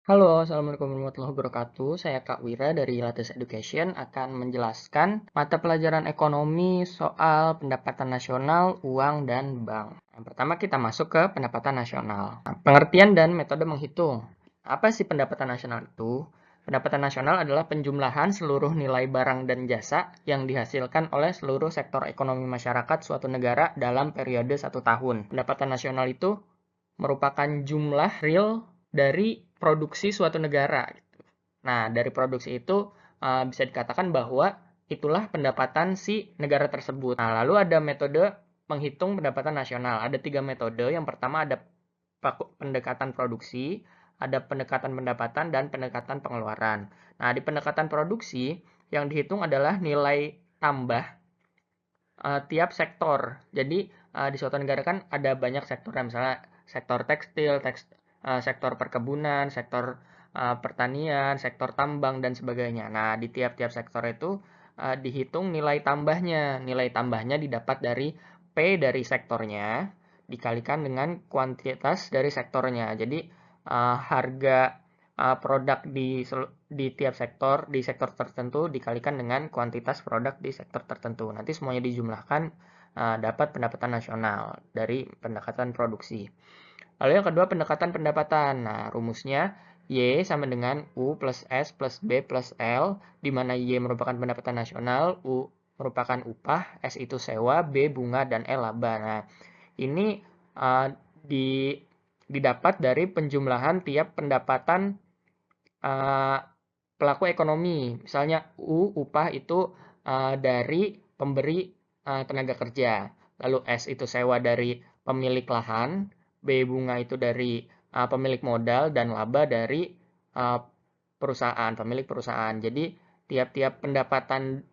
Halo, Assalamualaikum warahmatullahi wabarakatuh. Saya Kak Wira dari Lattes Education akan menjelaskan mata pelajaran ekonomi soal pendapatan nasional, uang, dan bank. Yang pertama kita masuk ke pendapatan nasional. Nah, pengertian dan metode menghitung. Apa sih pendapatan nasional itu? Pendapatan nasional adalah penjumlahan seluruh nilai barang dan jasa yang dihasilkan oleh seluruh sektor ekonomi masyarakat suatu negara dalam periode 1 tahun. Pendapatan nasional itu merupakan jumlah real dari produksi suatu negara. Nah, dari produksi itu bisa dikatakan bahwa itulah pendapatan si negara tersebut. Nah, lalu ada metode menghitung pendapatan nasional. Ada 3 metode. Yang pertama ada pendekatan produksi, ada pendekatan pendapatan, dan pendekatan pengeluaran. Nah, di pendekatan produksi, yang dihitung adalah nilai tambah tiap sektor. Jadi di suatu negara kan ada banyak sektor, misalnya sektor tekstil, sektor perkebunan, sektor pertanian, sektor tambang dan sebagainya. Nah, di tiap-tiap sektor itu dihitung nilai tambahnya. Nilai tambahnya didapat dari P dari sektornya dikalikan dengan kuantitas dari sektornya. Jadi harga produk di tiap sektor, di sektor tertentu dikalikan dengan kuantitas produk di sektor tertentu. Nanti semuanya dijumlahkan dapat pendapatan nasional dari pendekatan produksi. Lalu yang kedua pendekatan pendapatan. Nah, rumusnya Y sama dengan U plus S plus B plus L, di mana Y merupakan pendapatan nasional, U merupakan upah, S itu sewa, B bunga, dan L laba. Nah, ini uh, di, didapat dari penjumlahan tiap pendapatan pelaku ekonomi. Misalnya upah itu dari pemberi tenaga kerja. Lalu S itu sewa dari pemilik lahan, B bunga itu dari pemilik modal, dan laba dari perusahaan, pemilik perusahaan. Jadi tiap-tiap pendapatan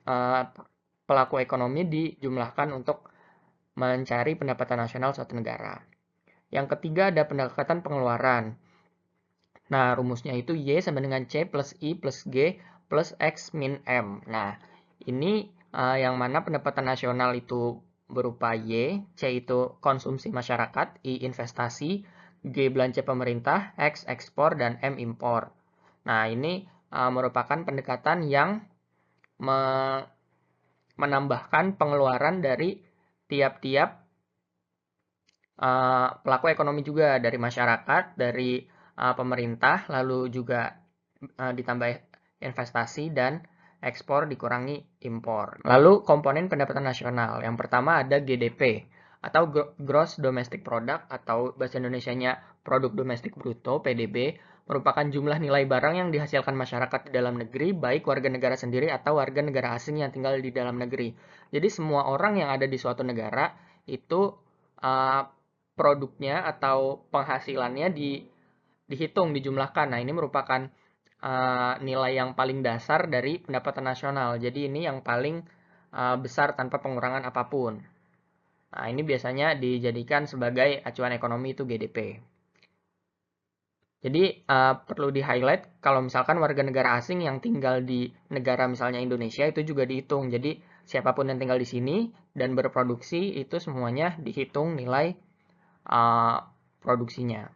pelaku ekonomi dijumlahkan untuk mencari pendapatan nasional suatu negara. Yang ketiga ada pendekatan pengeluaran. Nah, rumusnya itu Y sama dengan C plus I plus G plus X min M. Nah, ini yang mana pendapatan nasional itu berupa Y, C itu konsumsi masyarakat, I investasi, G belanja pemerintah, X ekspor, dan M impor. Nah, ini merupakan pendekatan yang menambahkan pengeluaran dari tiap-tiap pelaku ekonomi juga, dari masyarakat, dari pemerintah, lalu juga ditambah investasi dan ekspor dikurangi impor. Lalu komponen pendapatan nasional. Yang pertama ada GDP atau Gross Domestic Product atau bahasa Indonesianya Produk Domestik Bruto (PDB), merupakan jumlah nilai barang yang dihasilkan masyarakat di dalam negeri, baik warga negara sendiri atau warga negara asing yang tinggal di dalam negeri. Jadi semua orang yang ada di suatu negara itu uh, produknya atau penghasilannya dihitung, dijumlahkan. Nah, ini merupakan nilai yang paling dasar dari pendapatan nasional. Jadi ini yang paling besar tanpa pengurangan apapun. Nah, ini biasanya dijadikan sebagai acuan ekonomi itu GDP. Jadi perlu di-highlight kalau misalkan warga negara asing yang tinggal di negara misalnya Indonesia itu juga dihitung. Jadi siapapun yang tinggal di sini dan berproduksi itu semuanya dihitung nilai uh, produksinya.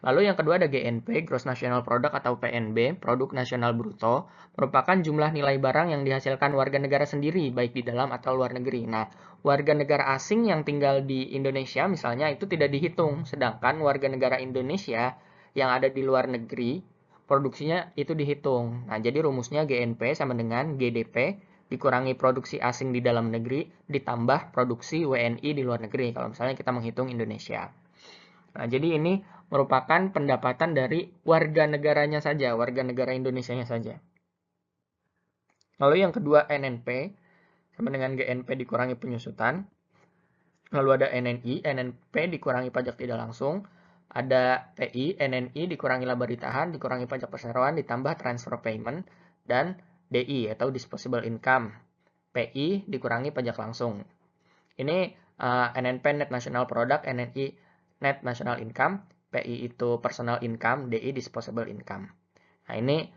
Lalu yang kedua ada GNP, Gross National Product atau PNB, Produk Nasional Bruto, merupakan jumlah nilai barang yang dihasilkan warga negara sendiri, baik di dalam atau luar negeri. Nah, warga negara asing yang tinggal di Indonesia misalnya itu tidak dihitung, sedangkan warga negara Indonesia yang ada di luar negeri, produksinya itu dihitung. Nah, jadi rumusnya GNP sama dengan GDP dikurangi produksi asing di dalam negeri ditambah produksi WNI di luar negeri, kalau misalnya kita menghitung Indonesia. Nah, jadi ini merupakan pendapatan dari warga negaranya saja, warga negara Indonesianya saja. Lalu yang kedua NNP, sama dengan GNP dikurangi penyusutan. Lalu ada NNI, NNP dikurangi pajak tidak langsung. Ada TI, NNI dikurangi laba ditahan, dikurangi pajak perseroan, ditambah transfer payment. Dan DI atau disposable income. PI dikurangi pajak langsung. Ini NNP Net National Product, NNI Net National Income, PI itu Personal Income, DI Disposable Income. Nah, ini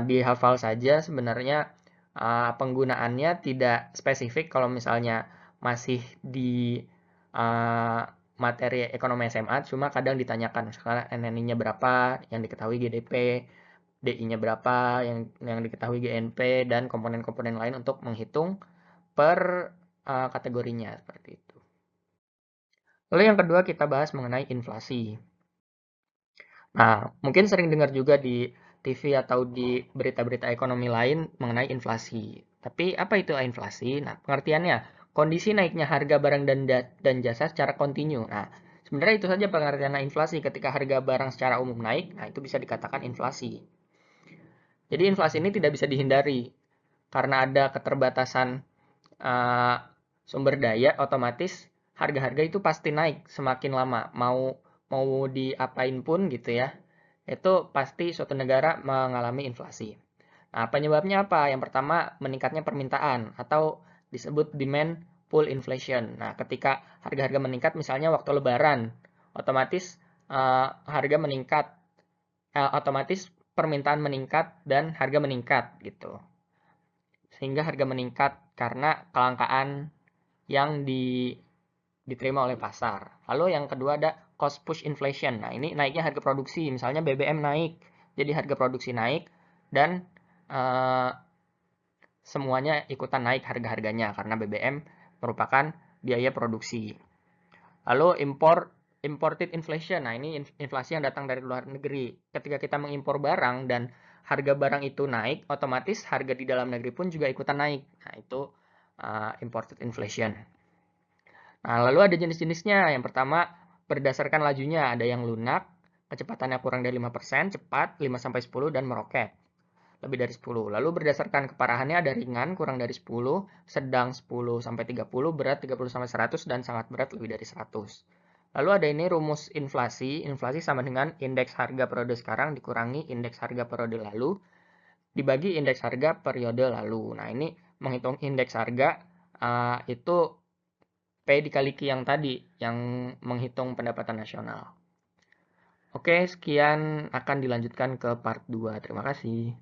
dihafal saja, sebenarnya penggunaannya tidak spesifik. Kalau misalnya masih di materi ekonomi SMA, cuma kadang ditanyakan misalkan NNI-nya berapa, yang diketahui GDP, DI-nya berapa, yang diketahui GNP, dan komponen-komponen lain untuk menghitung per kategorinya seperti itu. Lalu yang kedua kita bahas mengenai inflasi. Nah, mungkin sering dengar juga di TV atau di berita-berita ekonomi lain mengenai inflasi. Tapi apa itu inflasi? Nah, pengertiannya, kondisi naiknya harga barang dan jasa secara kontinu. Nah, sebenarnya itu saja pengertian inflasi. Ketika harga barang secara umum naik, nah itu bisa dikatakan inflasi. Jadi inflasi ini tidak bisa dihindari. Karena ada keterbatasan sumber daya, otomatis harga-harga itu pasti naik semakin lama. Mau diapain pun gitu ya, itu pasti suatu negara mengalami inflasi. Nah, penyebabnya apa? Yang pertama, meningkatnya permintaan atau disebut demand pull inflation. Nah, ketika harga-harga meningkat, misalnya waktu Lebaran, otomatis harga meningkat, otomatis permintaan meningkat dan harga meningkat gitu. Sehingga harga meningkat karena kelangkaan yang diterima oleh pasar. Lalu yang kedua ada cost push inflation. Nah, ini naiknya harga produksi. Misalnya BBM naik, jadi harga produksi naik dan semuanya ikutan naik harga-harganya karena BBM merupakan biaya produksi. Lalu imported inflation. Nah, ini inflasi yang datang dari luar negeri. Ketika kita mengimpor barang dan harga barang itu naik, otomatis harga di dalam negeri pun juga ikutan naik. Nah, itu imported inflation. Nah, lalu ada jenis-jenisnya. Yang pertama, berdasarkan lajunya. Ada yang lunak, kecepatannya kurang dari 5%, cepat 5-10, dan meroket lebih dari 10. Lalu berdasarkan keparahannya ada ringan, kurang dari 10, sedang 10-30, berat 30-100, dan sangat berat lebih dari 100. Lalu ada ini rumus inflasi. Inflasi sama dengan indeks harga periode sekarang dikurangi indeks harga periode lalu, dibagi indeks harga periode lalu. Nah, ini menghitung indeks harga itu P dikali Q yang tadi, yang menghitung pendapatan nasional. Oke, sekian, akan dilanjutkan ke part 2. Terima kasih.